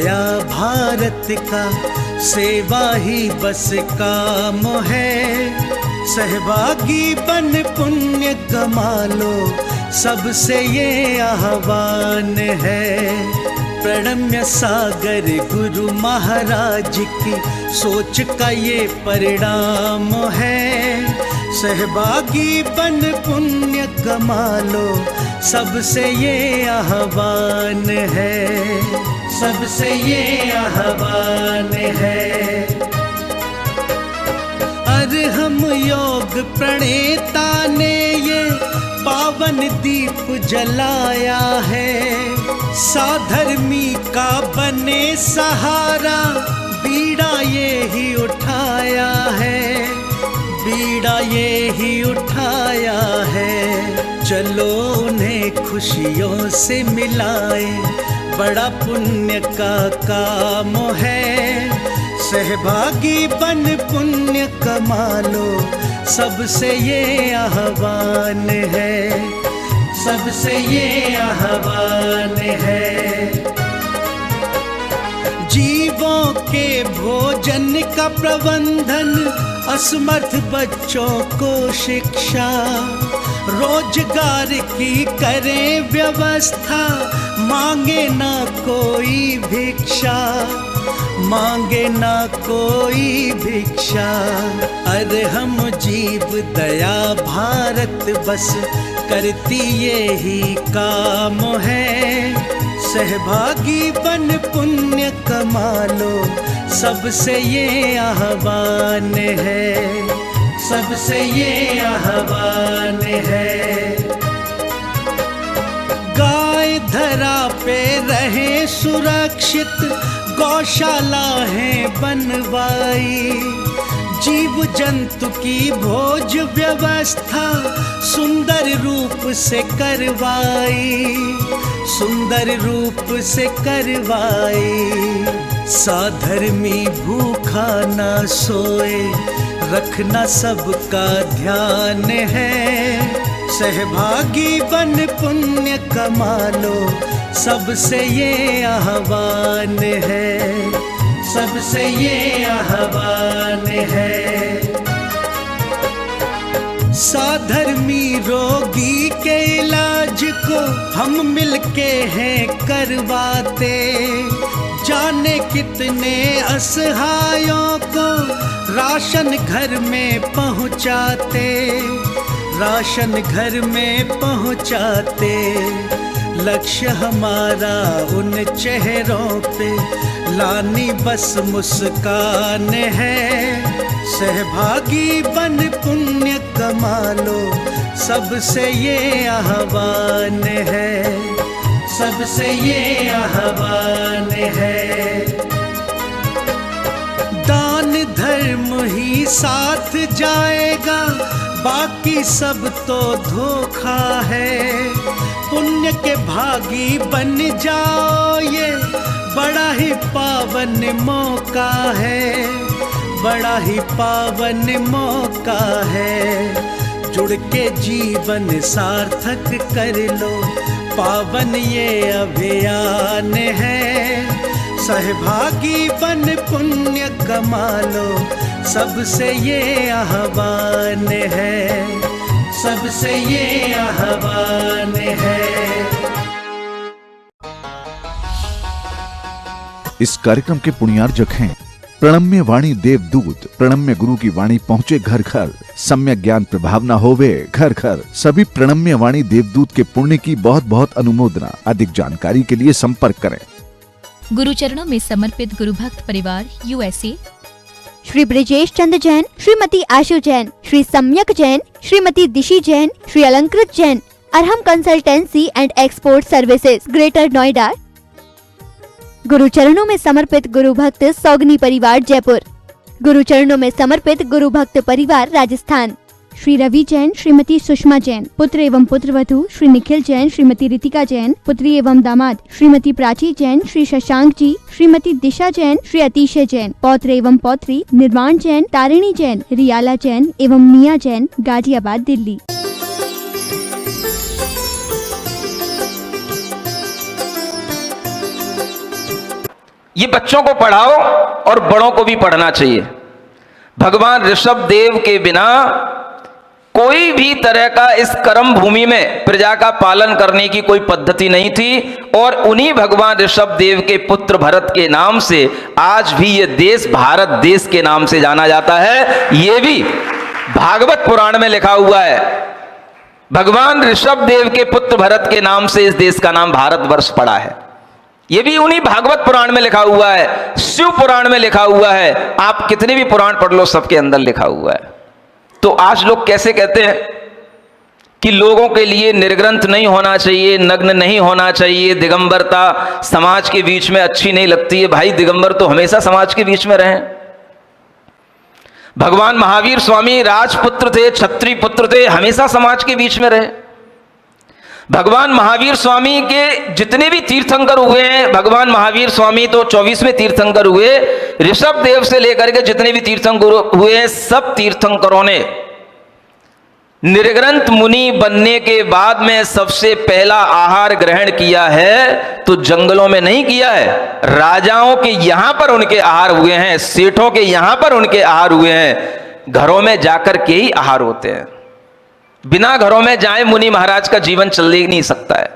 दया भारत का, सेवा ही बस काम है। सहभागी बन पुण्य कमा लो, सबसे ये आह्वान है। प्रणम्य सागर गुरु महाराज की सोच का ये परिणाम है। सहभागी बन पुण्य कमा लो, सबसे ये आह्वान है, सबसे ये आह्वान है। अरहम योग प्रणेता ने ये पावन दीप जलाया है। साधर्मी का बने सहारा, बीड़ा ये ही उठाया है, बीड़ा ये ही उठाया है। चलो उन्हें खुशियों से मिलाए, बड़ा पुण्य का काम है। सहभागी बन पुण्य कमा लो, सबसे ये आह्वान है, सबसे ये आह्वान है। जीवों के भोजन का प्रबंधन, असमर्थ बच्चों को शिक्षा, रोजगार की करें व्यवस्था, मांगे ना कोई भिक्षा, मांगे ना कोई भिक्षा। अरहम जीव दया भारत बस करती ये ही काम है। सहभागी बन पुण्य कमा लो, सबसे ये आह्वान है, सबसे ये आह्वान है। गाय धरा पे रहे सुरक्षित, गौशाला है बनवाई। जीव जंतु की भोज व्यवस्था सुंदर रूप से करवाई, सुंदर रूप से करवाई। साधर्मी भूखा ना सोए, रखना सबका ध्यान है। सहभागी बन पुण्य कमा लो, सबसे ये आह्वान है, सबसे ये आह्वान है। साधर्मी रोगी के इलाज को हम मिलके हैं करवाते। जाने कितने असहायों को राशन घर में पहुंचाते, राशन घर में पहुंचाते। लक्ष्य हमारा उन चेहरों पे लानी बस मुस्कान है। सहभागी बन पुण्य कमा लो, सबसे ये आह्वान है, सबसे ये आह्वान है। दान धर्म ही साथ जाएगा, बाकी सब तो धोखा है। पुण्य के भागी बन जाओ, ये बड़ा ही पावन मौका है, बड़ा ही पावन मौका है। जुड़ के जीवन सार्थक कर लो, पावन ये अभियान है। सहभागी बन पुण्य कमा लो, सबसे ये आह्वान है, सबसे ये आह्वान है। इस कार्यक्रम के पुण्यार्जक हैं प्रणम्य वाणी देवदूत। प्रणम्य गुरु की वाणी पहुँचे घर घर, सम्यक ज्ञान प्रभावना होवे घर घर। सभी प्रणम्य वाणी देवदूत के पुण्य की बहुत बहुत अनुमोदना। अधिक जानकारी के लिए संपर्क करें। गुरु चरणों में समर्पित गुरु भक्त परिवार USA, श्री ब्रिजेश चंद्र जैन, श्रीमती आशु जैन, श्री सम्यक जैन, श्रीमती दिशी Jain, Shri Alankrit Jain, Arham consultancy and export services, greater Noida. गुरु चरणों में समर्पित गुरु भक्त सौगनी परिवार जयपुर। गुरु चरणों में समर्पित गुरु भक्त परिवार राजस्थान। श्री रवि जैन, श्रीमती सुषमा जैन, पुत्र एवं पुत्रवधू श्री निखिल जैन, श्रीमती रितिका जैन, पुत्री एवं दामाद श्रीमती प्राची जैन, श्री शशांक जी, श्रीमती दिशा जैन, श्री अतिशय जैन, पौत्र एवं पौत्री निर्वाण जैन, तारिणी जैन, रियाला जैन एवं मिया जैन, गाजियाबाद दिल्ली। ये बच्चों को पढ़ाओ और बड़ों को भी पढ़ना चाहिए। भगवान ऋषभ देव के बिना कोई भी तरह का इस कर्म भूमि में प्रजा का पालन करने की कोई पद्धति नहीं थी, और उन्हीं भगवान ऋषभ देव के पुत्र भरत के नाम से आज भी ये देश भारत देश के नाम से जाना जाता है। ये भी भागवत पुराण में लिखा हुआ है, भगवान ऋषभ देव के पुत्र भरत के नाम से इस देश का नाम भारतवर्ष पड़ा है। ये भी उन्हीं भागवत पुराण में लिखा हुआ है, शिव पुराण में लिखा हुआ है, आप कितने भी पुराण पढ़ लो सबके अंदर लिखा हुआ है। तो आज लोग कैसे कहते हैं कि लोगों के लिए निर्ग्रंथ नहीं होना चाहिए, नग्न नहीं होना चाहिए, दिगंबरता समाज के बीच में अच्छी नहीं लगती है। भाई दिगंबर तो हमेशा समाज के बीच में रहे। भगवान महावीर स्वामी राजपुत्र थे, क्षत्रिय पुत्र थे, हमेशा समाज के बीच में रहे। भगवान महावीर स्वामी के जितने भी तीर्थंकर हुए हैं, भगवान महावीर स्वामी तो 24वें तीर्थंकर हुए, ऋषभ देव से लेकर के जितने भी तीर्थंकर हुए हैं, सब तीर्थंकरों ने निर्ग्रंथ मुनि बनने के बाद में सबसे पहला आहार ग्रहण किया है तो जंगलों में नहीं किया है, राजाओं के यहां पर उनके आहार हुए हैं, सेठों के यहां पर उनके आहार हुए हैं। घरों में जाकर के ही आहार होते हैं, बिना घरों में जाए मुनि महाराज का जीवन चल ही नहीं सकता है।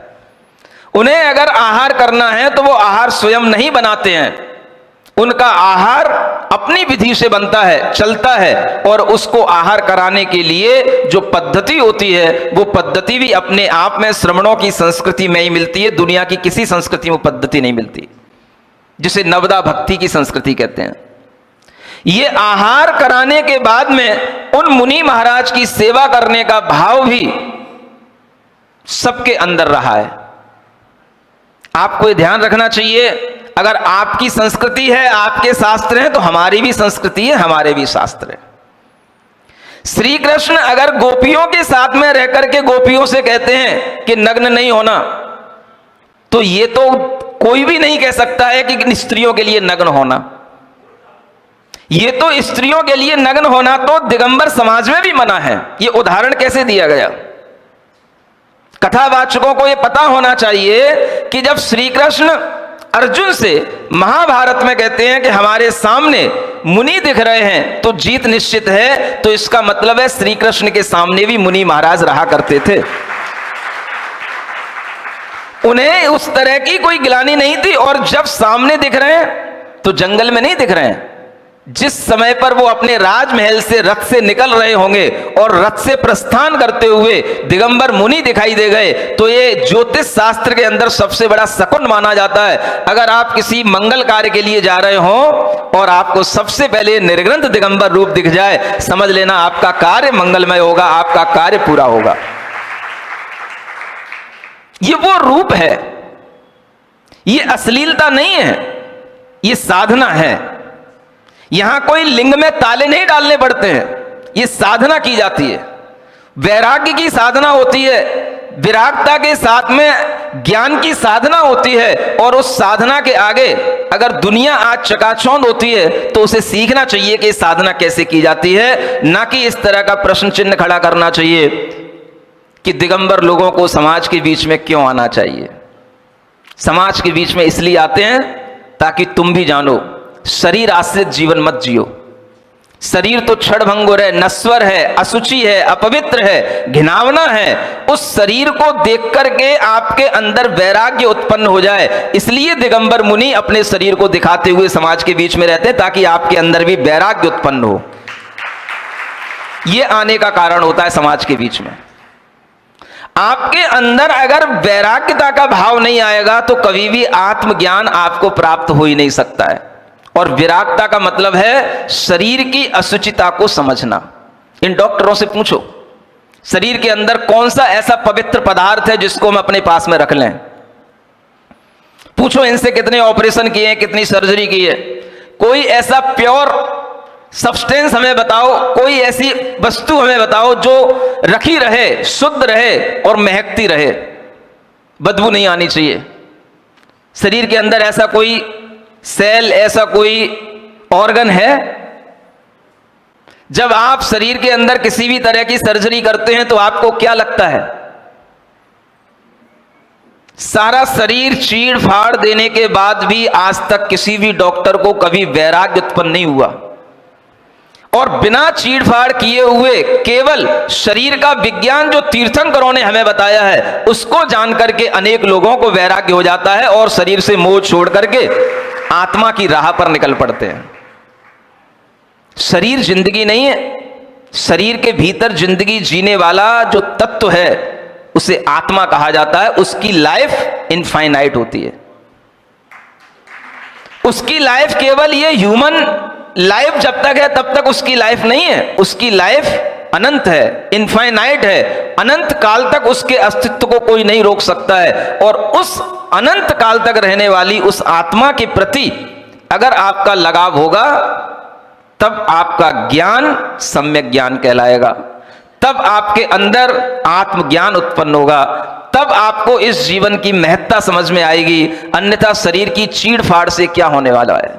उन्हें अगर आहार करना है तो वो आहार स्वयं नहीं बनाते हैं, उनका आहार अपनी विधि से बनता है, चलता है, और उसको आहार कराने के लिए जो पद्धति होती है वो पद्धति भी अपने आप में श्रमणों की संस्कृति में ही मिलती है। दुनिया की किसी संस्कृति में पद्धति नहीं मिलती, जिसे नवदा भक्ति की संस्कृति कहते हैं। ये आहार कराने के बाद में उन मुनि महाराज की सेवा करने का भाव भी सबके अंदर रहा है। आपको ये ध्यान रखना चाहिए, अगर आपकी संस्कृति है, आपके शास्त्र हैं, तो हमारी भी संस्कृति है, हमारे भी शास्त्र है। श्री कृष्ण अगर गोपियों के साथ में रह करके गोपियों से कहते हैं कि नग्न नहीं होना, तो ये तो कोई भी नहीं कह सकता है कि स्त्रियों के लिए नग्न होना। ये तो स्त्रियों के लिए नग्न होना तो दिगंबर समाज में भी मना है। ये उदाहरण कैसे दिया गया? कथावाचकों को यह पता होना चाहिए कि जब श्री कृष्ण अर्जुन से महाभारत में कहते हैं कि हमारे सामने मुनि दिख रहे हैं तो जीत निश्चित है, तो इसका मतलब है श्री कृष्ण के सामने भी मुनि महाराज रहा करते थे। उन्हें उस तरह की कोई गिलानी नहीं थी। और जब सामने दिख रहे हैं तो जंगल में नहीं दिख रहे हैं। जिस समय पर वो अपने राजमहल से रथ से निकल रहे होंगे और रथ से प्रस्थान करते हुए दिगंबर मुनि दिखाई दे गए, तो ये ज्योतिष शास्त्र के अंदर सबसे बड़ा शकुन माना जाता है। अगर आप किसी मंगल कार्य के लिए जा रहे हो और आपको सबसे पहले निर्ग्रंथ दिगंबर रूप दिख जाए, समझ लेना आपका कार्य मंगलमय होगा, आपका कार्य पूरा होगा। ये वो रूप है, ये अश्लीलता नहीं है, ये साधना है। यहां कोई लिंग में ताले नहीं डालने पड़ते हैं, ये साधना की जाती है। वैराग्य की साधना होती है, विरागता के साथ में ज्ञान की साधना होती है। और उस साधना के आगे अगर दुनिया आज चकाचौंध होती है तो उसे सीखना चाहिए कि साधना कैसे की जाती है, ना कि इस तरह का प्रश्न चिन्ह खड़ा करना चाहिए कि दिगंबर लोगों को समाज के बीच में क्यों आना चाहिए। समाज के बीच में इसलिए आते हैं ताकि तुम भी जानो, शरीर आश्रित जीवन मत जियो। शरीर तो क्षणभंगुर है, नश्वर है, असुचि है, अपवित्र है, घिनावना है। उस शरीर को देख करके आपके अंदर वैराग्य उत्पन्न हो जाए, इसलिए दिगंबर मुनि अपने शरीर को दिखाते हुए समाज के बीच में रहते हैं, ताकि आपके अंदर भी वैराग्य उत्पन्न हो। यह आने का कारण होता है समाज के बीच में। आपके अंदर अगर वैराग्यता का भाव नहीं आएगा तो कभी भी आत्मज्ञान आपको प्राप्त हो ही नहीं सकता है। और विरागता का मतलब है शरीर की असुचिता को समझना। इन डॉक्टरों से पूछो, शरीर के अंदर कौन सा ऐसा पवित्र पदार्थ है जिसको हम अपने पास में रख लें। पूछो इनसे कितने ऑपरेशन किए हैं, कितनी सर्जरी की है। कोई ऐसा प्योर सब्सटेंस हमें बताओ, कोई ऐसी वस्तु हमें बताओ जो रखी रहे, शुद्ध रहे और महकती रहे, बदबू नहीं आनी चाहिए। शरीर के अंदर ऐसा कोई सेल, ऐसा कोई ऑर्गन है? जब आप शरीर के अंदर किसी भी तरह की सर्जरी करते हैं तो आपको क्या लगता है? सारा शरीर चीड़ फाड़ देने के बाद भी आज तक किसी भी डॉक्टर को कभी वैराग्य उत्पन्न नहीं हुआ। और बिना चीड़ फाड़ किए हुए केवल शरीर का विज्ञान जो तीर्थंकरों ने हमें बताया है उसको जान करके अनेक लोगों को वैराग्य हो जाता है और शरीर से मोह छोड़ करके आत्मा की राह पर निकल पड़ते हैं। शरीर जिंदगी नहीं है। शरीर के भीतर जिंदगी जीने वाला जो तत्व है उसे आत्मा कहा जाता है। उसकी लाइफ इनफाइनाइट होती है। उसकी लाइफ केवल ये ह्यूमन लाइफ जब तक है तब तक उसकी लाइफ नहीं है। उसकी लाइफ अनंत है, इनफाइनाइट है। अनंत काल तक उसके अस्तित्व को कोई नहीं रोक सकता है। और उस अनंत काल तक रहने वाली उस आत्मा के प्रति अगर आपका लगाव होगा तब आपका ज्ञान सम्यक ज्ञान कहलाएगा। तब आपके अंदर आत्मज्ञान उत्पन्न होगा। तब आपको इस जीवन की महत्ता समझ में आएगी। अन्यथा शरीर की चीड़ फाड़ से क्या होने वाला है?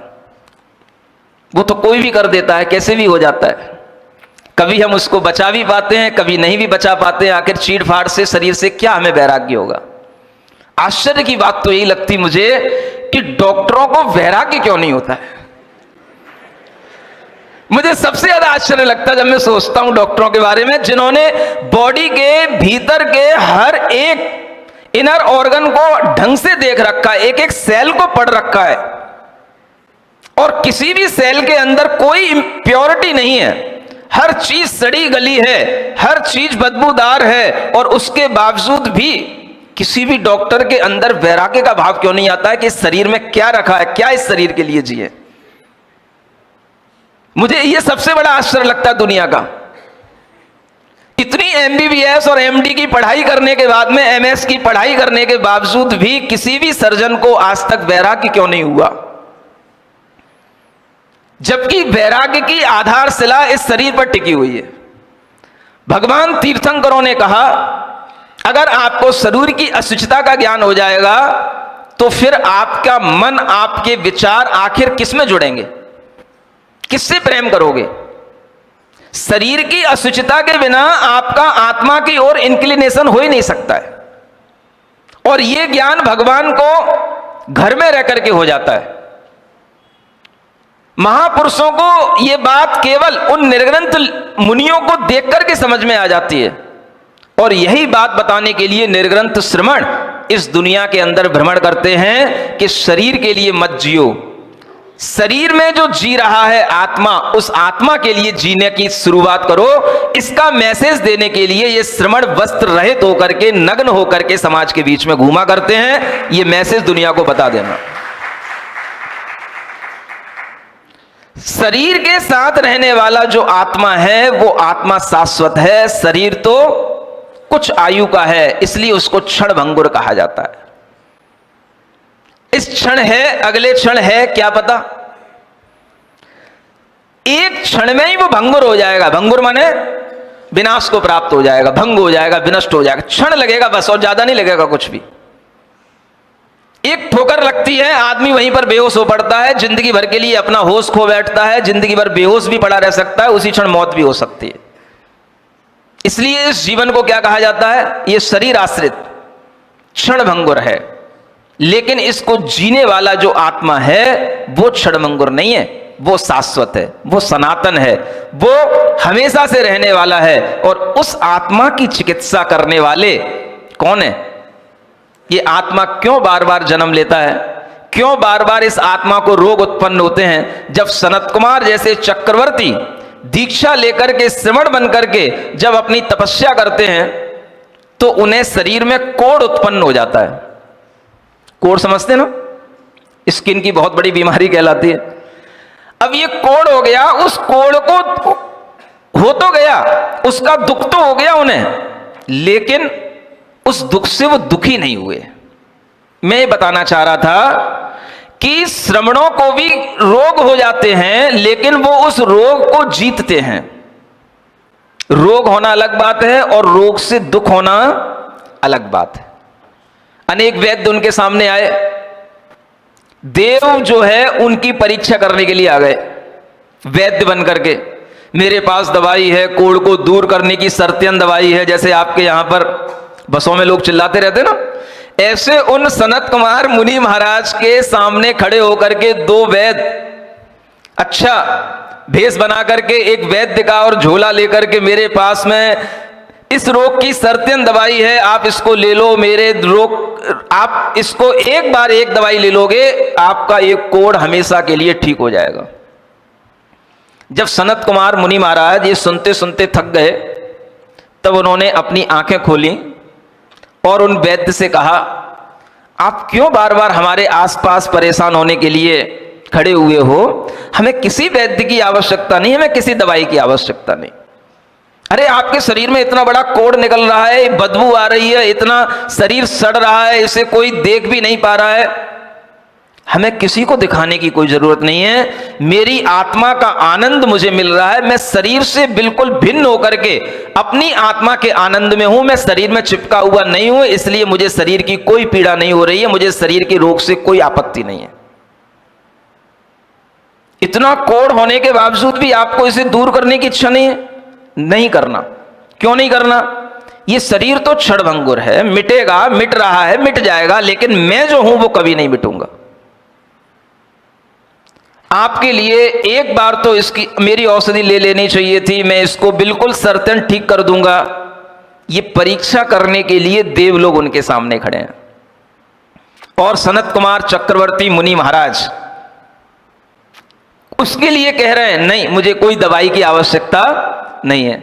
वो तो कोई भी कर देता है, कैसे भी हो जाता है। कभी हम उसको बचा भी पाते हैं, कभी नहीं भी बचा पाते हैं। आखिर चीड़ फाड़ से शरीर से क्या हमें वैराग्य होगा? आश्चर्य की बात तो यही लगती मुझे कि डॉक्टरों को वैराग्य क्यों नहीं होता है। मुझे सबसे ज्यादा आश्चर्य लगता है जब मैं सोचता हूं डॉक्टरों के बारे में, जिन्होंने बॉडी के भीतर के हर एक इनर ऑर्गन को ढंग से देख रखा है, एक एक सेल को पढ़ रखा है और किसी भी सेल के अंदर कोई इम्प्योरिटी नहीं है। हर चीज सड़ी गली है, हर चीज बदबूदार है और उसके बावजूद भी किसी भी डॉक्टर के अंदर वैराग्य का भाव क्यों नहीं आता है कि इस शरीर में क्या रखा है, क्या इस शरीर के लिए जिए। मुझे यह सबसे बड़ा आश्चर्य लगता है दुनिया का। इतनी एमबीबीएस और एमडी की पढ़ाई करने के बाद में एमएस की पढ़ाई करने के बावजूद भी किसी भी सर्जन को आज तक वैराग्य क्यों नहीं हुआ, जबकि वैराग्य की आधारशिला इस शरीर पर टिकी हुई है। भगवान तीर्थंकरों ने कहा अगर आपको शरीर की अशुचिता का ज्ञान हो जाएगा तो फिर आपका मन, आपके विचार आखिर किस में जुड़ेंगे, किससे प्रेम करोगे? शरीर की अशुचिता के बिना आपका आत्मा की ओर इंक्लिनेशन हो ही नहीं सकता है। और यह ज्ञान भगवान को घर में रह करके हो जाता है। महापुरुषों को यह बात केवल उन निर्ग्रंथ मुनियों को देख करके समझ में आ जाती है। और यही बात बताने के लिए निर्ग्रंथ श्रमण इस दुनिया के अंदर भ्रमण करते हैं कि शरीर के लिए मत जियो। शरीर में जो जी रहा है आत्मा, उस आत्मा के लिए जीने की शुरुआत करो। इसका मैसेज देने के लिए ये श्रमण वस्त्र रहित होकर के, नग्न होकर के समाज के बीच में घूमा करते हैं। ये मैसेज दुनिया को बता देना। शरीर के साथ रहने वाला जो आत्मा है वो आत्मा शाश्वत है। शरीर तो कुछ आयु का है, इसलिए उसको क्षण भंगुर कहा जाता है। इस क्षण है, अगले क्षण है क्या पता। एक क्षण में ही वो भंगुर हो जाएगा। भंगुर माने विनाश को प्राप्त हो जाएगा, भंग हो जाएगा, विनष्ट हो जाएगा। क्षण लगेगा बस, और ज्यादा नहीं लगेगा कुछ भी। एक ठोकर लगती है, आदमी वहीं पर बेहोश हो पड़ता है, जिंदगी भर के लिए अपना होश खो बैठता है, जिंदगी भर बेहोश भी पड़ा रह सकता है, उसी क्षण मौत भी हो सकती है। इसलिए इस जीवन को क्या कहा जाता है? यह शरीर आश्रित क्षण भंगुर है। लेकिन इसको जीने वाला जो आत्मा है वो क्षण भंगुर नहीं है, वो शाश्वत है, वो सनातन है, वो हमेशा से रहने वाला है। और उस आत्मा की चिकित्सा करने वाले कौन है? ये आत्मा क्यों बार बार जन्म लेता है? क्यों बार बार इस आत्मा को रोग उत्पन्न होते हैं? जब सनत कुमार जैसे चक्रवर्ती दीक्षा लेकर के श्रमण बन करके जब अपनी तपस्या करते हैं तो उन्हें शरीर में कोढ़ उत्पन्न हो जाता है। कोढ़ समझते ना, स्किन की बहुत बड़ी बीमारी कहलाती है। अब ये कोढ़ हो गया, उस कोढ़ को हो तो गया, उसका दुख तो हो गया उन्हें, लेकिन उस दुख से वो दुखी नहीं हुए। मैं ये बताना चाह रहा था कि श्रमणों को भी रोग हो जाते हैं, लेकिन वो उस रोग को जीतते हैं। रोग होना अलग बात है और रोग से दुख होना अलग बात है। अनेक वैद्य उनके सामने आए, देव जो है उनकी परीक्षा करने के लिए आ गए वैद्य बन करके। मेरे पास दवाई है, कोढ़ को दूर करने की सर्तियन दवाई है, जैसे आपके यहां पर बसों में लोग चिल्लाते रहते ना, ऐसे उन सनत कुमार मुनि महाराज के सामने खड़े होकर के दो वैद्य, अच्छा भेष बना करके एक वैद्य का और झोला लेकर के मेरे पास में, इस रोग की सर्तेन दवाई है, आप इसको ले लो, मेरे रोग, आप इसको एक बार एक दवाई ले लोगे, आपका एक कोढ़ हमेशा के लिए ठीक हो जाएगा। जब सनत कुमार मुनि महाराज ये सुनते सुनते थक गए, तब उन्होंने अपनी आंखें खोली और उन वैद्य से कहा, आप क्यों बार बार हमारे आसपास परेशान होने के लिए खड़े हुए हो? हमें किसी वैद्य की आवश्यकता नहीं, हमें किसी दवाई की आवश्यकता नहीं। अरे आपके शरीर में इतना बड़ा कोढ़ निकल रहा है, बदबू आ रही है, इतना शरीर सड़ रहा है, इसे कोई देख भी नहीं पा रहा है। हमें किसी को दिखाने की कोई जरूरत नहीं है, मेरी आत्मा का आनंद मुझे मिल रहा है, मैं शरीर से बिल्कुल भिन्न होकर के अपनी आत्मा के आनंद में हूं, मैं शरीर में चिपका हुआ नहीं हूं, इसलिए मुझे शरीर की कोई पीड़ा नहीं हो रही है, मुझे शरीर के रोग से कोई आपत्ति नहीं है। इतना कोढ़ होने के बावजूद भी आपको इसे दूर करने की इच्छा नहीं है? नहीं करना। क्यों नहीं करना? ये शरीर तो क्षणभंगुर है, मिटेगा, मिट रहा है, मिट जाएगा, लेकिन मैं जो हूं वो कभी नहीं मिटूंगा। आपके लिए एक बार तो इसकी मेरी औषधि ले लेनी चाहिए थी, मैं इसको बिल्कुल सर्टेन ठीक कर दूंगा। ये परीक्षा करने के लिए देवलोग उनके सामने खड़े हैं। और सनत कुमार चक्रवर्ती मुनि महाराज उसके लिए कह रहे हैं, नहीं, मुझे कोई दवाई की आवश्यकता नहीं है।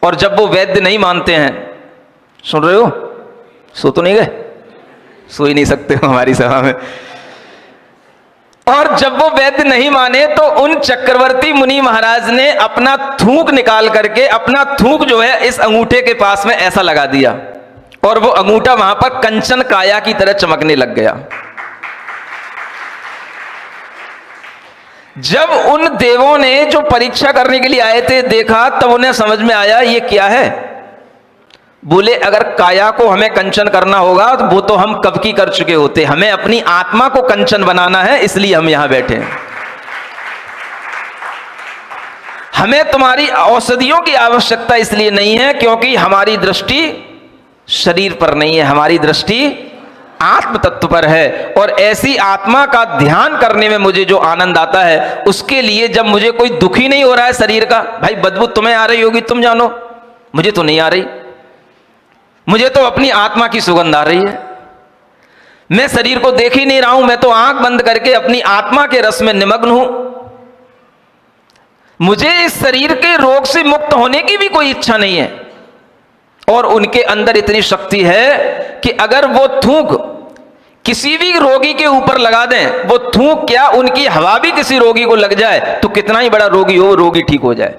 और जब वो वैद्य नहीं मानते हैं, सुन रहे हो, सो तो नहीं गए, सो ही नहीं सकते हो हमारी सभा में। और जब वो वैद्य नहीं माने तो उन चक्रवर्ती मुनि महाराज ने अपना थूक निकाल करके, अपना थूक जो है इस अंगूठे के पास में ऐसा लगा दिया, और वो अंगूठा वहां पर कंचन काया की तरह चमकने लग गया। जब उन देवों ने जो परीक्षा करने के लिए आए थे देखा, तब उन्हें समझ में आया ये क्या है। बोले, अगर काया को हमें कंचन करना होगा तो वो तो हम कब की कर चुके होते, हमें अपनी आत्मा को कंचन बनाना है, इसलिए हम यहां बैठे हैं। हमें तुम्हारी औषधियों की आवश्यकता इसलिए नहीं है क्योंकि हमारी दृष्टि शरीर पर नहीं है, हमारी दृष्टि आत्म तत्व पर है। और ऐसी आत्मा का ध्यान करने में मुझे जो आनंद आता है, उसके लिए जब मुझे कोई दुखी नहीं हो रहा है शरीर का, भाई बदबू तुम्हें आ रही होगी, तुम जानो, मुझे तो नहीं आ रही, मुझे तो अपनी आत्मा की सुगंध आ रही है। मैं शरीर को देख ही नहीं रहा हूं, मैं तो आंख बंद करके अपनी आत्मा के रस में निमग्न हूं। मुझे इस शरीर के रोग से मुक्त होने की भी कोई इच्छा नहीं है। और उनके अंदर इतनी शक्ति है कि अगर वो थूक किसी भी रोगी के ऊपर लगा दें, वो थूक क्या, उनकी हवा भी किसी रोगी को लग जाए तो कितना ही बड़ा रोगी हो, वो रोगी ठीक हो जाए।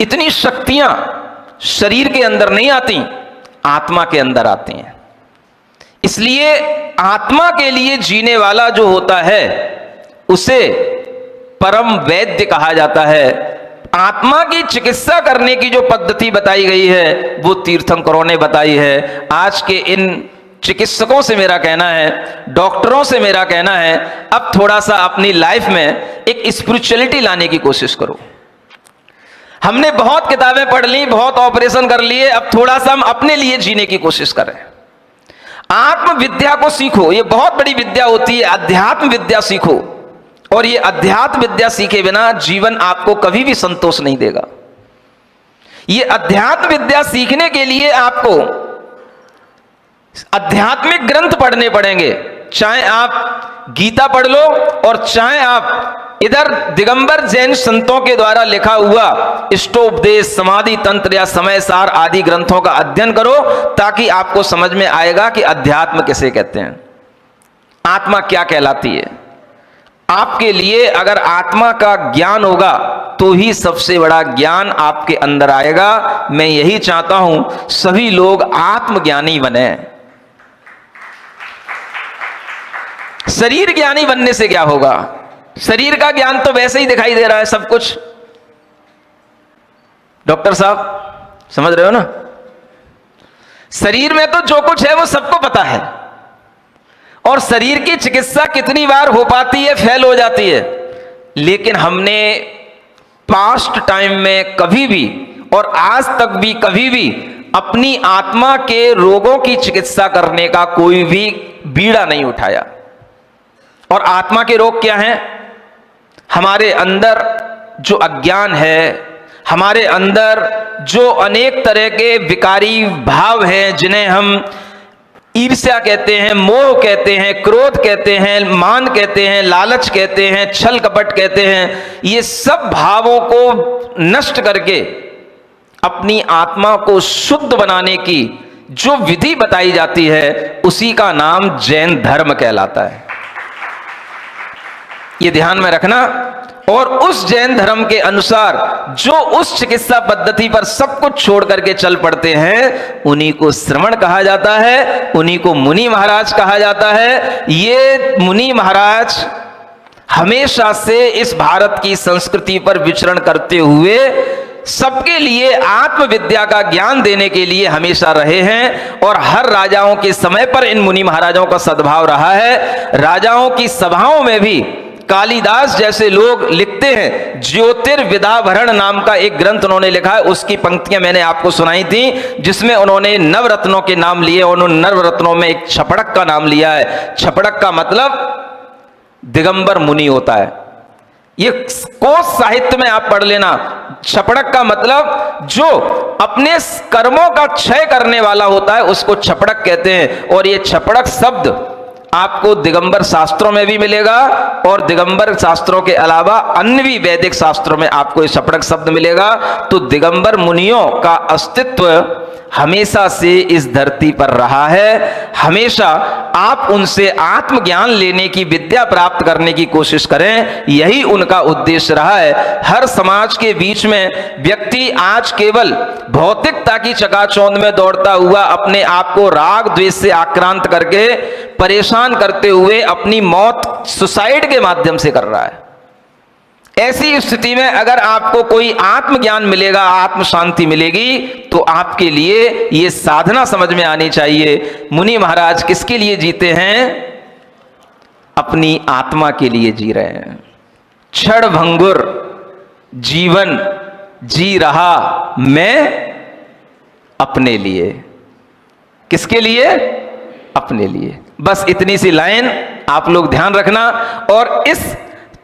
इतनी शक्तियां शरीर के अंदर नहीं आती, आत्मा के अंदर आती हैं। इसलिए आत्मा के लिए जीने वाला जो होता है उसे परम वैद्य कहा जाता है। आत्मा की चिकित्सा करने की जो पद्धति बताई गई है वो तीर्थंकरों ने बताई है। आज के इन चिकित्सकों से मेरा कहना है, डॉक्टरों से मेरा कहना है, अब थोड़ा सा अपनी लाइफ में एक स्पिरिचुअलिटी लाने की कोशिश करो। हमने बहुत किताबें पढ़ ली, बहुत ऑपरेशन कर लिए, अब थोड़ा सा हम अपने लिए जीने की कोशिश करें। आत्म विद्या को सीखो, ये बहुत बड़ी विद्या होती है, अध्यात्म विद्या सीखो। और ये अध्यात्म विद्या सीखे बिना जीवन आपको कभी भी संतोष नहीं देगा। ये अध्यात्म विद्या सीखने के लिए आपको आध्यात्मिक ग्रंथ पढ़ने पड़ेंगे। चाहे आप गीता पढ़ लो और चाहे आप इधर दिगंबर जैन संतों के द्वारा लिखा हुआ इष्टोपदेश, समाधि तंत्र या समय सार आदि ग्रंथों का अध्ययन करो, ताकि आपको समझ में आएगा कि अध्यात्म किसे कहते हैं, आत्मा क्या कहलाती है। आपके लिए अगर आत्मा का ज्ञान होगा तो ही सबसे बड़ा ज्ञान आपके अंदर आएगा। मैं यही चाहता हूं सभी लोग आत्मज्ञानी बने। शरीर ज्ञानी बनने से क्या होगा? शरीर का ज्ञान तो वैसे ही दिखाई दे रहा है सब कुछ। डॉक्टर साहब समझ रहे हो ना, शरीर में तो जो कुछ है वो सबको पता है। और शरीर की चिकित्सा कितनी बार हो पाती है, फेल हो जाती है। लेकिन हमने पास्ट टाइम में कभी भी और आज तक भी कभी भी अपनी आत्मा के रोगों की चिकित्सा करने का कोई भी बीड़ा नहीं उठाया। और आत्मा के रोग क्या हैं? हमारे अंदर जो अज्ञान है, हमारे अंदर जो अनेक तरह के विकारी भाव हैं, जिन्हें हम ईर्ष्या कहते हैं, मोह कहते हैं, क्रोध कहते हैं, मान कहते हैं, लालच कहते हैं, छल कपट कहते हैं, ये सब भावों को नष्ट करके अपनी आत्मा को शुद्ध बनाने की जो विधि बताई जाती है, उसी का नाम जैन धर्म कहलाता है। ये ध्यान में रखना। और उस जैन धर्म के अनुसार जो उस चिकित्सा पद्धति पर सब कुछ छोड़ करके चल पड़ते हैं, उन्हीं को श्रमण कहा जाता है, उन्हीं को मुनि महाराज कहा जाता है। ये मुनि महाराज हमेशा से इस भारत की संस्कृति पर विचरण करते हुए सबके लिए आत्मविद्या का ज्ञान देने के लिए हमेशा रहे हैं। और हर राजाओं के समय पर इन मुनि महाराजों का सद्भाव रहा है। राजाओं की सभाओं में भी कालिदास जैसे लोग लिखते हैं। ज्योतिर्विदाभरण नाम का एक ग्रंथ उन्होंने लिखा है, उसकी पंक्तियां मैंने आपको सुनाई थी, जिसमें उन्होंने नवरत्नों के नाम लिए। उन्होंने नवरत्नों में एक छपड़क का नाम लिया है। छपड़क का मतलब दिगंबर मुनि होता है। ये कोश साहित्य में आप पढ़ लेना। छपड़क का मतलब जो अपने कर्मों का क्षय करने वाला होता है, उसको छपड़क कहते हैं। और ये छपड़क शब्द आपको दिगंबर शास्त्रों में भी मिलेगा, और दिगंबर शास्त्रों के अलावा अन्य भी वैदिक शास्त्रों में आपको ये छपड़क शब्द मिलेगा। तो दिगंबर मुनियों का अस्तित्व हमेशा से इस धरती पर रहा है। हमेशा आप उनसे आत्मज्ञान लेने की विद्या प्राप्त करने की कोशिश करें, यही उनका उद्देश्य रहा है। हर समाज के बीच में व्यक्ति आज केवल भौतिकता की चकाचौंध में दौड़ता हुआ अपने आप को राग द्वेष से आक्रांत करके परेशान करते हुए अपनी मौत सुसाइड के माध्यम से कर रहा है। ऐसी स्थिति में अगर आपको कोई आत्मज्ञान मिलेगा, आत्म शांति मिलेगी, तो आपके लिए ये साधना समझ में आनी चाहिए। मुनि महाराज किसके लिए जीते हैं? अपनी आत्मा के लिए जी रहे हैं। क्षण भंगुर जीवन जी रहा मैं अपने लिए। किसके लिए? अपने लिए। बस इतनी सी लाइन आप लोग ध्यान रखना और इस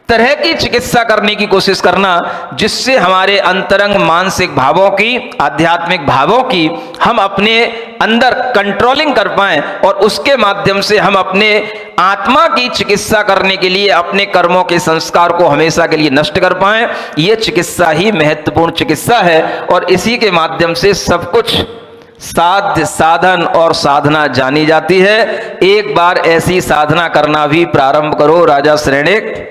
तरह की चिकित्सा करने की कोशिश करना जिससे हमारे अंतरंग मानसिक भावों की, आध्यात्मिक भावों की हम अपने अंदर कंट्रोलिंग कर पाएं और उसके माध्यम से हम अपने आत्मा की चिकित्सा करने के लिए अपने कर्मों के संस्कार को हमेशा के लिए नष्ट कर पाएं। यह चिकित्सा ही महत्वपूर्ण चिकित्सा है और इसी के माध्यम से सब कुछ साध्य, साधन और साधना जानी जाती है। एक बार ऐसी साधना करना भी प्रारंभ करो। राजा श्रेणिक,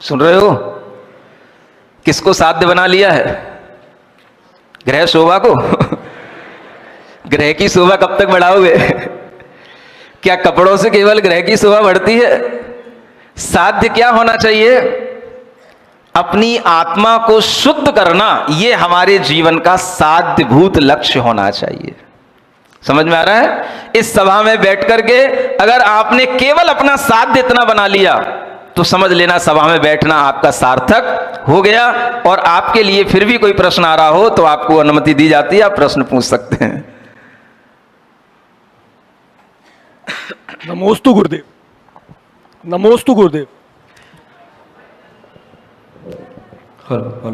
सुन रहे हो? किसको साध्य बना लिया है? ग्रह शोभा को। ग्रह की शोभा कब तक बढ़ाओगे? क्या कपड़ों से केवल ग्रह की शोभा बढ़ती है? साध्य क्या होना चाहिए? अपनी आत्मा को शुद्ध करना, यह हमारे जीवन का साध्यभूत लक्ष्य होना चाहिए। समझ में आ रहा है? इस सभा में बैठ करके अगर आपने केवल अपना साध्य इतना बना लिया तो समझ लेना सभा में बैठना आपका सार्थक हो गया। और आपके लिए फिर भी कोई प्रश्न आ रहा हो तो आपको अनुमति दी जाती है, आप प्रश्न पूछ सकते हैं। नमोस्तु गुरुदेव। नमोस्तु गुरुदेव। हेलो।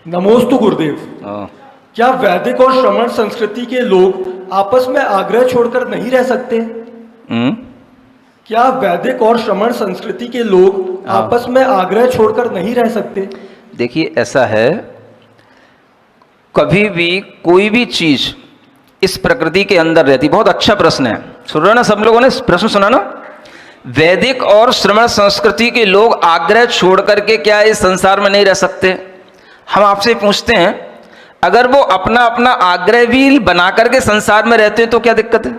नमोस्तु गुरुदेव। क्या वैदिक और श्रमण संस्कृति के लोग आपस में आग्रह छोड़कर नहीं रह सकते? क्या वैदिक और श्रमण संस्कृति के लोग आपस में आग्रह छोड़कर नहीं रह सकते? देखिए, ऐसा है, कभी भी कोई भी चीज इस प्रकृति के अंदर रहती। बहुत अच्छा प्रश्न है, सुन रहे ना सब लोगों ने? प्रश्न सुना ना? वैदिक और श्रमण संस्कृति के लोग आग्रह छोड़ करके क्या इस संसार में नहीं रह सकते? हम आपसे पूछते हैं, अगर वो अपना अपना आग्रह भी बना करके संसार में रहते हैं तो क्या दिक्कत है?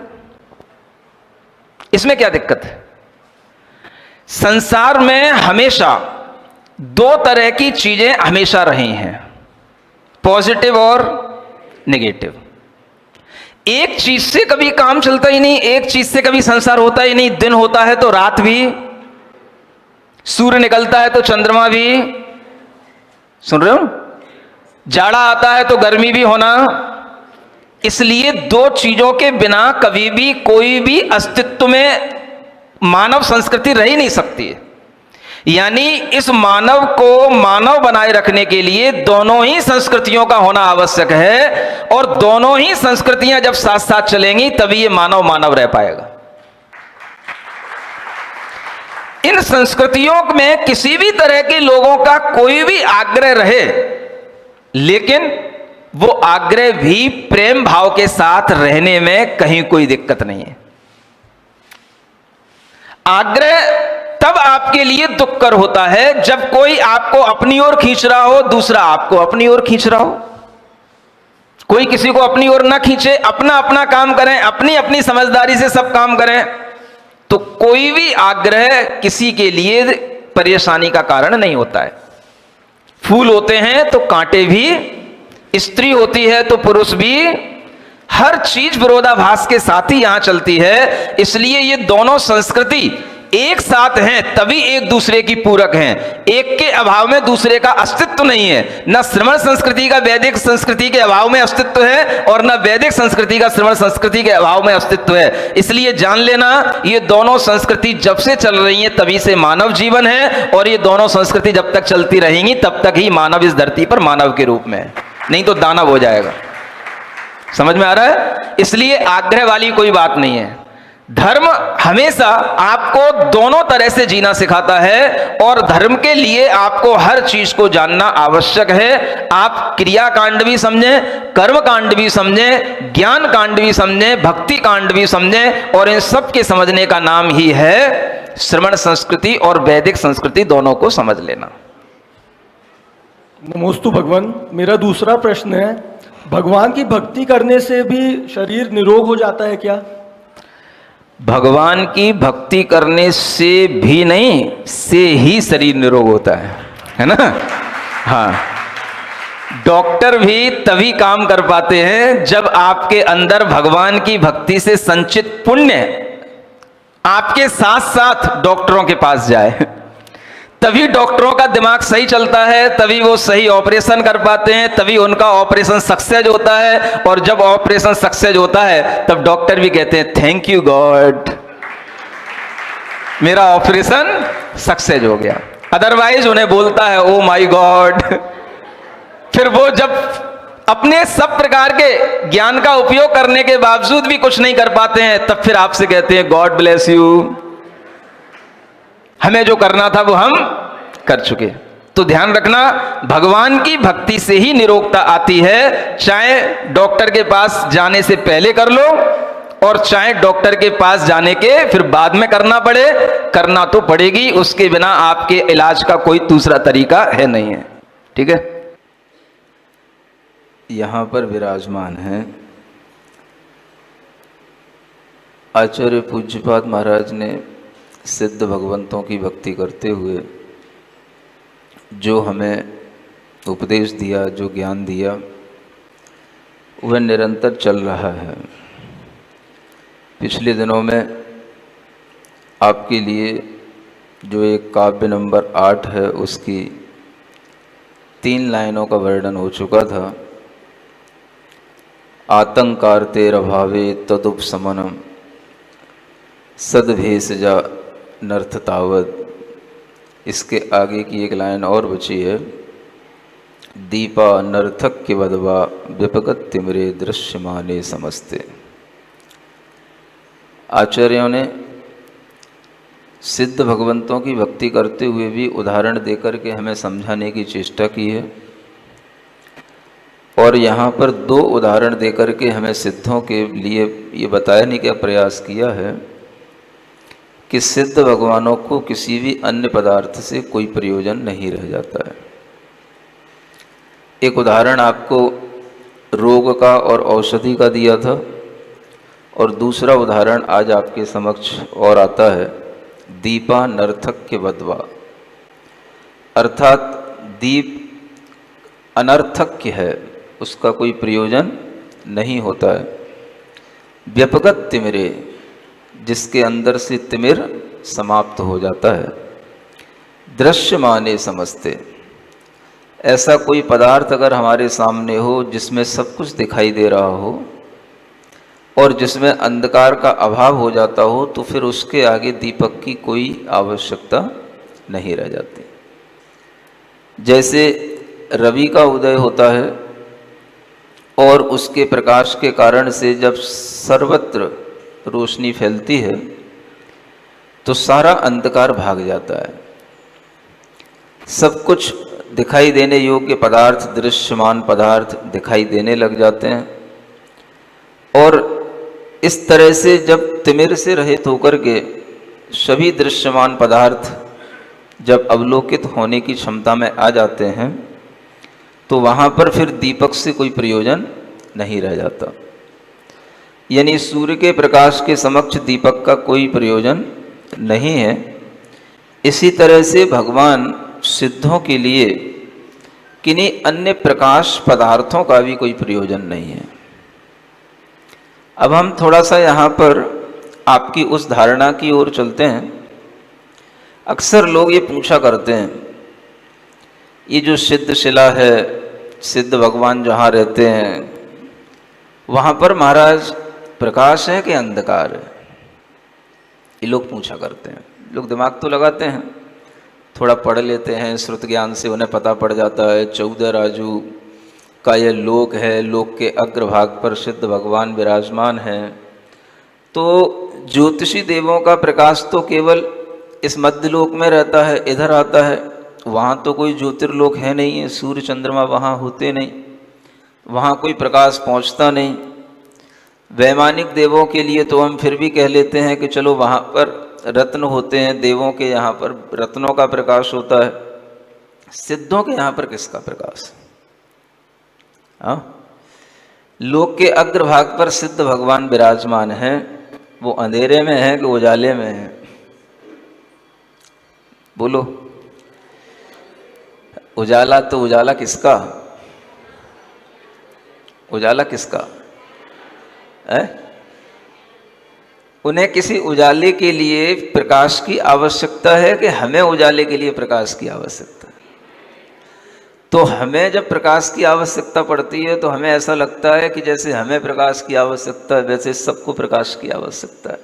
इसमें क्या दिक्कत है? संसार में हमेशा दो तरह की चीजें हमेशा रही हैं, पॉजिटिव और नेगेटिव। एक चीज से कभी काम चलता ही नहीं, एक चीज से कभी संसार होता ही नहीं। दिन होता है तो रात भी, सूर्य निकलता है तो चंद्रमा भी, सुन रहे हो? जाड़ा आता है तो गर्मी भी होना, इसलिए दो चीजों के बिना कभी भी कोई भी अस्तित्व में मानव संस्कृति रह ही नहीं सकती है। यानी इस मानव को मानव बनाए रखने के लिए दोनों ही संस्कृतियों का होना आवश्यक है, और दोनों ही संस्कृतियां जब साथ साथ चलेंगी तभी ये मानव मानव रह पाएगा। इन संस्कृतियों में किसी भी तरह के लोगों का कोई भी आग्रह रहे, लेकिन वो आग्रह भी प्रेम भाव के साथ रहने में कहीं कोई दिक्कत नहीं है। आग्रह तब आपके लिए दुखकर होता है जब कोई आपको अपनी ओर खींच रहा हो, दूसरा आपको अपनी ओर खींच रहा हो। कोई किसी को अपनी ओर ना खींचे, अपना अपना काम करें, अपनी अपनी समझदारी से सब काम करें, तो कोई भी आग्रह किसी के लिए परेशानी का कारण नहीं होता है। फूल होते हैं तो कांटे भी, स्त्री होती है तो पुरुष भी, हर चीज विरोधाभास के साथ ही यहां चलती है। इसलिए ये दोनों संस्कृति एक साथ हैं तभी एक दूसरे की पूरक हैं। एक के अभाव में दूसरे का अस्तित्व नहीं है। न श्रमण संस्कृति का वैदिक संस्कृति के अभाव में अस्तित्व है, और न वैदिक संस्कृति का श्रमण संस्कृति के अभाव में अस्तित्व है। इसलिए जान लेना, ये दोनों संस्कृति जब से चल रही हैं तभी से मानव जीवन है, और ये दोनों संस्कृति जब तक चलती रहेंगी तब तक ही मानव इस धरती पर मानव के रूप में है, नहीं तो दानव हो जाएगा। समझ में आ रहा है? इसलिए आग्रह वाली कोई बात नहीं है। धर्म हमेशा आपको दोनों तरह से जीना सिखाता है, और धर्म के लिए आपको हर चीज को जानना आवश्यक है। आप क्रिया कांड भी समझें, कर्म कांड भी समझें, ज्ञान कांड भी समझें, भक्ति कांड भी समझें, और इन सब के समझने का नाम ही है श्रमण संस्कृति और वैदिक संस्कृति, दोनों को समझ लेना। नमोस्तु भगवान। मेरा दूसरा प्रश्न है, भगवान की भक्ति करने से भी शरीर निरोग हो जाता है क्या? भगवान की भक्ति करने से भी नहीं, से ही शरीर निरोग होता है ना? हाँ, डॉक्टर भी तभी काम कर पाते हैं जब आपके अंदर भगवान की भक्ति से संचित पुण्य आपके साथ साथ डॉक्टरों के पास जाए, तभी डॉक्टरों का दिमाग सही चलता है, तभी वो सही ऑपरेशन कर पाते हैं, तभी उनका ऑपरेशन सक्सेस होता है। और जब ऑपरेशन सक्सेस होता है तब डॉक्टर भी कहते हैं थैंक यू गॉड, मेरा ऑपरेशन सक्सेस हो गया। अदरवाइज उन्हें बोलता है ओ माय गॉड। फिर वो जब अपने सब प्रकार के ज्ञान का उपयोग करने के बावजूद भी कुछ नहीं कर पाते हैं, तब फिर आपसे कहते हैं गॉड ब्लेस यू, हमें जो करना था वो हम कर चुके। तो ध्यान रखना, भगवान की भक्ति से ही निरोगता आती है, चाहे डॉक्टर के पास जाने से पहले कर लो और चाहे डॉक्टर के पास जाने के फिर बाद में करना पड़े, करना तो पड़ेगी, उसके बिना आपके इलाज का कोई दूसरा तरीका है नहीं है। ठीक है? यहाँ पर विराजमान हैं आचार्य पूज्यपाद महाराज ने सिद्ध भगवंतों की भक्ति करते हुए जो हमें उपदेश दिया, जो ज्ञान दिया, वह निरंतर चल रहा है। पिछले दिनों में आपके लिए जो एक काव्य नंबर 8 है उसकी 3 लाइनों का वर्णन हो चुका था। आतंकारतेरभावे तदुपशमनम सद्भेषजा नर्थ तावत। इसके आगे की एक लाइन और बची है, दीपा नर्थक के वदवा विपगत तिमरे दृश्यमाने समस्ते। आचार्यों ने सिद्ध भगवंतों की भक्ति करते हुए भी उदाहरण देकर के हमें समझाने की चेष्टा की है, और यहाँ पर 2 उदाहरण देकर के हमें सिद्धों के लिए ये बताने का प्रयास किया है कि सिद्ध भगवानों को किसी भी अन्य पदार्थ से कोई प्रयोजन नहीं रह जाता है। एक उदाहरण आपको रोग का और औषधि का दिया था, और दूसरा उदाहरण आज आपके समक्ष और आता है, दीपा नर्थक के वदवा। अर्थात दीप अनर्थक है, उसका कोई प्रयोजन नहीं होता है। व्यपगत तिमिरे, जिसके अंदर से तिमिर समाप्त हो जाता है। दृश्यमाने समझते, ऐसा कोई पदार्थ अगर हमारे सामने हो जिसमें सब कुछ दिखाई दे रहा हो और जिसमें अंधकार का अभाव हो जाता हो, तो फिर उसके आगे दीपक की कोई आवश्यकता नहीं रह जाती। जैसे रवि का उदय होता है और उसके प्रकाश के कारण से जब सर्वत्र रोशनी फैलती है तो सारा अंधकार भाग जाता है, सब कुछ दिखाई देने योग्य पदार्थ, दृश्यमान पदार्थ दिखाई देने लग जाते हैं। और इस तरह से जब तिमिर से रहित होकर के सभी दृश्यमान पदार्थ जब अवलोकित होने की क्षमता में आ जाते हैं तो वहाँ पर फिर दीपक से कोई प्रयोजन नहीं रह जाता। यानी सूर्य के प्रकाश के समक्ष दीपक का कोई प्रयोजन नहीं है। इसी तरह से भगवान सिद्धों के लिए किन्हीं अन्य प्रकाश पदार्थों का भी कोई प्रयोजन नहीं है। अब हम थोड़ा सा यहाँ पर आपकी उस धारणा की ओर चलते हैं। अक्सर लोग ये पूछा करते हैं, ये जो सिद्ध शिला है, सिद्ध भगवान जहाँ रहते हैं वहाँ पर महाराज प्रकाश है कि अंधकार है? ये लोग पूछा करते हैं। लोग दिमाग तो लगाते हैं, थोड़ा पढ़ लेते हैं, श्रुत ज्ञान से उन्हें पता पड़ जाता है 14 राजू का यह लोक है, लोक के अग्रभाग पर सिद्ध भगवान विराजमान हैं। तो ज्योतिषी देवों का प्रकाश तो केवल इस मध्य लोक में रहता है, इधर आता है, वहाँ तो कोई ज्योतिर्लोक है नहीं है, सूर्य चंद्रमा वहाँ होते नहीं, वहाँ कोई प्रकाश पहुँचता नहीं। वैमानिक देवों के लिए तो हम फिर भी कह लेते हैं कि चलो वहाँ पर रत्न होते हैं, देवों के यहाँ पर रत्नों का प्रकाश होता है। सिद्धों के यहाँ पर किसका प्रकाश? हाँ, लोक के अग्रभाग पर सिद्ध भगवान विराजमान हैं, वो अंधेरे में है कि उजाले में है? बोलो। उजाला तो उजाला किसका? उजाला किसका है? उन्हें किसी उजाले के लिए प्रकाश की आवश्यकता है कि हमें उजाले के लिए प्रकाश की आवश्यकता है? तो हमें जब प्रकाश की आवश्यकता पड़ती है तो हमें ऐसा लगता है कि जैसे हमें प्रकाश की आवश्यकता है वैसे सबको प्रकाश की आवश्यकता है।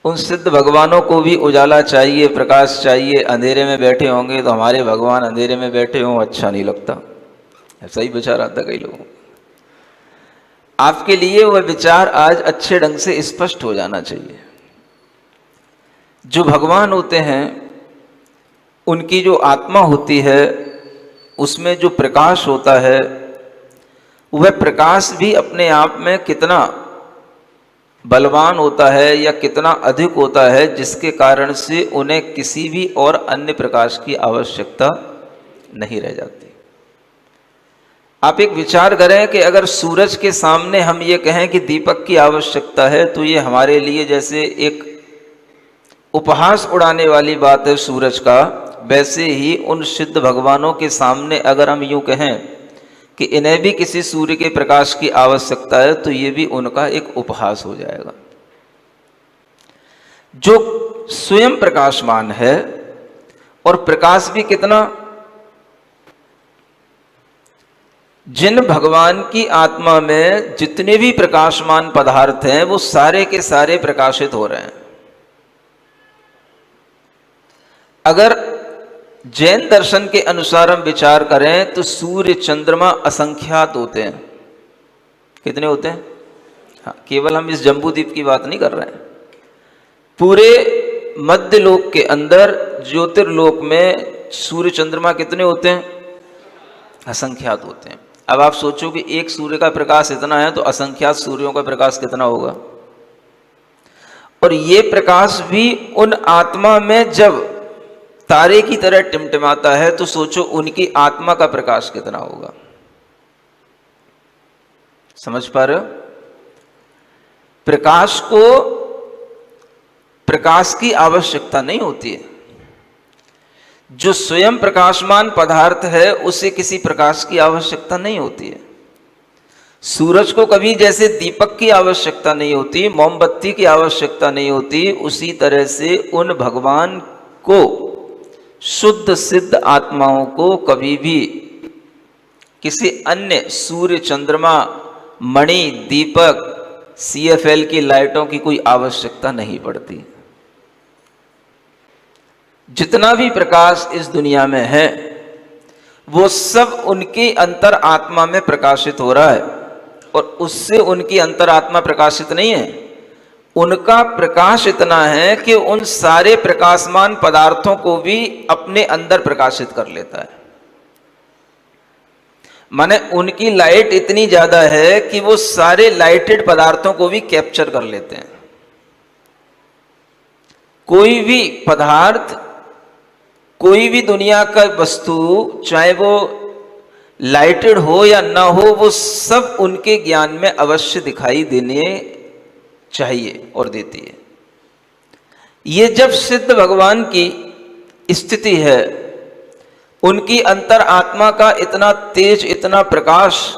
उन सिद्ध भगवानों को भी उजाला चाहिए, प्रकाश चाहिए। अंधेरे में बैठे होंगे तो हमारे भगवान अंधेरे में बैठे हों, अच्छा नहीं लगता। ऐसा ही विचार आता कई लोगों को। आपके लिए वह विचार आज अच्छे ढंग से स्पष्ट हो जाना चाहिए। जो भगवान होते हैं उनकी जो आत्मा होती है उसमें जो प्रकाश होता है वह प्रकाश भी अपने आप में कितना बलवान होता है या कितना अधिक होता है, जिसके कारण से उन्हें किसी भी और अन्य प्रकाश की आवश्यकता नहीं रह जाती। आप एक विचार करें कि अगर सूरज के सामने हम ये कहें कि दीपक की आवश्यकता है तो ये हमारे लिए जैसे एक उपहास उड़ाने वाली बात है सूरज का। वैसे ही उन सिद्ध भगवानों के सामने अगर हम यूं कहें कि इन्हें भी किसी सूर्य के प्रकाश की आवश्यकता है तो ये भी उनका एक उपहास हो जाएगा। जो स्वयं प्रकाशमान है और प्रकाश भी कितना, जिन भगवान की आत्मा में जितने भी प्रकाशमान पदार्थ हैं वो सारे के सारे प्रकाशित हो रहे हैं। अगर जैन दर्शन के अनुसार हम विचार करें तो सूर्य चंद्रमा असंख्यात होते हैं। कितने होते हैं? हाँ, केवल हम इस जम्बूद्वीप की बात नहीं कर रहे हैं। पूरे मध्य लोक के अंदर ज्योतिर्लोक में सूर्य चंद्रमा कितने होते हैं? असंख्यात होते हैं। अब आप सोचो कि एक सूर्य का प्रकाश इतना है तो असंख्यात सूर्यों का प्रकाश कितना होगा। और ये प्रकाश भी उन आत्मा में जब तारे की तरह टिमटिमाता है तो सोचो उनकी आत्मा का प्रकाश कितना होगा। समझ पा रहे हो? प्रकाश को प्रकाश की आवश्यकता नहीं होती है। जो स्वयं प्रकाशमान पदार्थ है उसे किसी प्रकाश की आवश्यकता नहीं होती है। सूरज को कभी जैसे दीपक की आवश्यकता नहीं होती, मोमबत्ती की आवश्यकता नहीं होती, उसी तरह से उन भगवान को शुद्ध सिद्ध आत्माओं को कभी भी किसी अन्य सूर्य, चंद्रमा, मणि, दीपक, CFL की लाइटों की कोई आवश्यकता नहीं पड़ती। जितना भी प्रकाश इस दुनिया में है वो सब उनकी अंतर आत्मा में प्रकाशित हो रहा है, और उससे उनकी अंतर आत्मा प्रकाशित नहीं है। उनका प्रकाश इतना है कि उन सारे प्रकाशमान पदार्थों को भी अपने अंदर प्रकाशित कर लेता है। माने उनकी लाइट इतनी ज्यादा है कि वो सारे लाइटेड पदार्थों को भी कैप्चर कर लेते हैं। कोई भी पदार्थ, कोई भी दुनिया का वस्तु, चाहे वो लाइटेड हो या ना हो, वो सब उनके ज्ञान में अवश्य दिखाई देने चाहिए और देती है। ये जब सिद्ध भगवान की स्थिति है, उनकी अंतर आत्मा का इतना तेज, इतना प्रकाश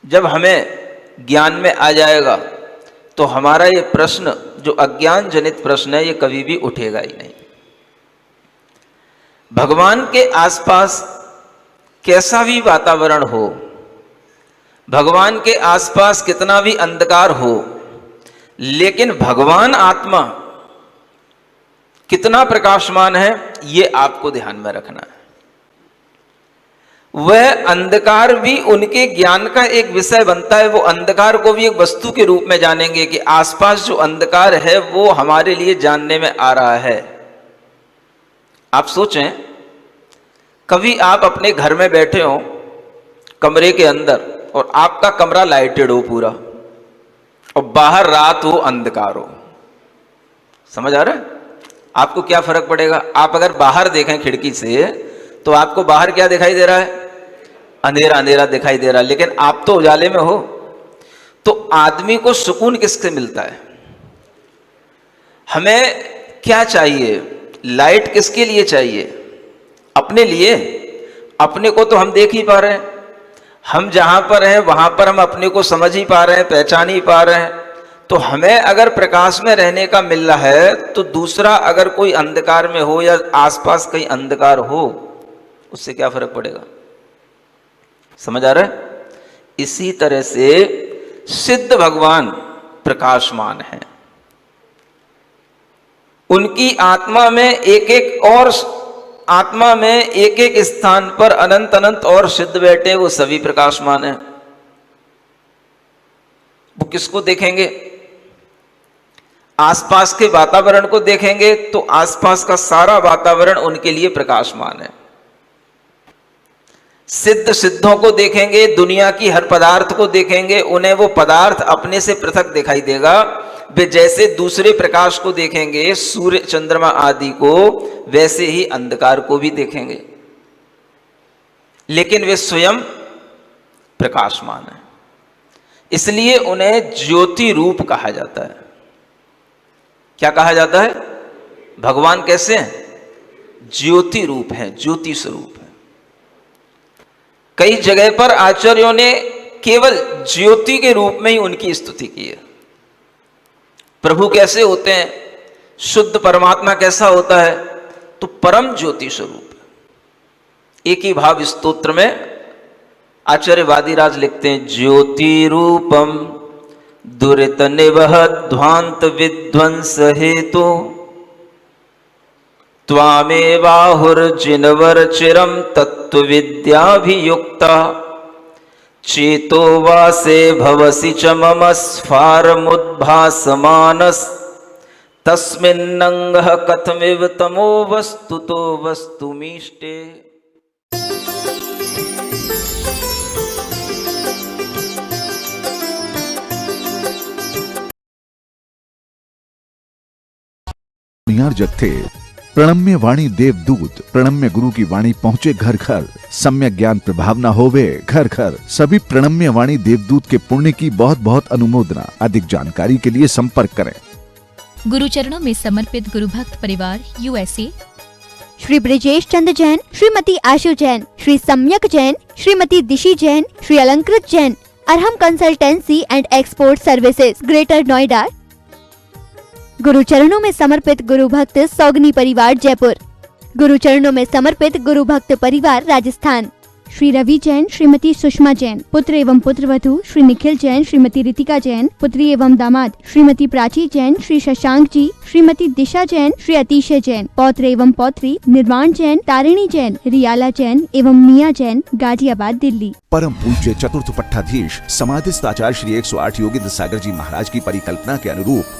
जब हमें ज्ञान में आ जाएगा तो हमारा ये प्रश्न, जो अज्ञान जनित प्रश्न है, ये कभी भी उठेगा ही नहीं। भगवान के आसपास कैसा भी वातावरण हो, भगवान के आसपास कितना भी अंधकार हो, लेकिन भगवान आत्मा कितना प्रकाशमान है, ये आपको ध्यान में रखना है। वह अंधकार भी उनके ज्ञान का एक विषय बनता है। वो अंधकार को भी एक वस्तु के रूप में जानेंगे कि आसपास जो अंधकार है वो हमारे लिए जानने में आ रहा है। आप सोचें, कभी आप अपने घर में बैठे हो कमरे के अंदर, और आपका कमरा लाइटेड हो पूरा, और बाहर रात हो, अंधकार हो। समझ आ रहा है? आपको क्या फर्क पड़ेगा? आप अगर बाहर देखें खिड़की से तो आपको बाहर क्या दिखाई दे रहा है? अंधेरा अंधेरा दिखाई दे रहा है, लेकिन आप तो उजाले में हो। तो आदमी को सुकून किससे मिलता है? हमें क्या चाहिए? लाइट किसके लिए चाहिए? अपने लिए। अपने को तो हम देख ही पा रहे हैं, हम जहां पर हैं वहां पर हम अपने को समझ ही पा रहे हैं, पहचान ही पा रहे हैं। तो हमें अगर प्रकाश में रहने का मिल रहा है, तो दूसरा अगर कोई अंधकार में हो या आसपास कहीं अंधकार हो, उससे क्या फर्क पड़ेगा? समझ आ रहा है? इसी तरह से सिद्ध भगवान प्रकाशमान है। उनकी आत्मा में एक एक और आत्मा में एक एक स्थान पर अनंत अनंत और सिद्ध बैठे, वो सभी प्रकाशमान है। वो किसको देखेंगे? आसपास के वातावरण को देखेंगे तो आसपास का सारा वातावरण उनके लिए प्रकाशमान है। सिद्ध सिद्धों को देखेंगे, दुनिया की हर पदार्थ को देखेंगे, उन्हें वो पदार्थ अपने से पृथक दिखाई देगा। वे जैसे दूसरे प्रकाश को देखेंगे, सूर्य, चंद्रमा आदि को, वैसे ही अंधकार को भी देखेंगे, लेकिन वे स्वयं प्रकाशमान है। इसलिए उन्हें ज्योति रूप कहा जाता है। क्या कहा जाता है? भगवान कैसे हैं? ज्योति रूप है, ज्योति स्वरूप है। कई जगह पर आचार्यों ने केवल ज्योति के रूप में ही उनकी स्तुति की है। प्रभु कैसे होते हैं, शुद्ध परमात्मा कैसा होता है? तो परम ज्योति स्वरूप है। एक ही भाव स्तोत्र में आचार्य वादिराज लिखते हैं, ज्योति रूपम दुरित निवहध्वांत विध्वंस हेतु त्वामेवाहुर्जिनवर चिरम तत्व विद्याभियुक्ता चेतो वासे भवसि च मम स्फारमुद्भासमानस् तस्मिन्नंगः कथमिव तमो वस्तुतो वस्तुमीष्टे। जत्थे प्रणम्य वाणी देवदूत, प्रणम्य गुरु की वाणी पहुंचे घर घर, सम्यक ज्ञान प्रभावना होवे घर घर। सभी प्रणम्य वाणी देवदूत के पुण्य की बहुत बहुत अनुमोदना। अधिक जानकारी के लिए संपर्क करें। गुरु चरणों में समर्पित गुरु भक्त परिवार USA, श्री ब्रिजेश चंद्र जैन, श्रीमती आशु जैन, श्री सम्यक जैन, श्रीमती दिशी Jain, Shri Alankrit Jain, Arham consultancy and export services, greater Noida. गुरु चरणों में समर्पित गुरु भक्त सौगनी परिवार जयपुर, गुरु चरणों में समर्पित गुरु भक्त परिवार राजस्थान। श्री रवि जैन, श्रीमती सुषमा जैन, पुत्र एवं पुत्रवधू श्री निखिल जैन, श्रीमती रितिका जैन, पुत्री एवं दामाद श्रीमती प्राची जैन, श्री शशांक जी, श्रीमती दिशा जैन, श्री अतिशय जैन, पौत्र एवं पौत्री निर्वाण जैन, तारिणी जैन, रियाला जैन एवं मिया जैन, गाजियाबाद, दिल्ली। परम पूज्य चतुर्थ पट्टाधीश समाधिस्थ आचार्य श्री 108 योगेंद्र सागर जी महाराज की परिकल्पना के अनुरूप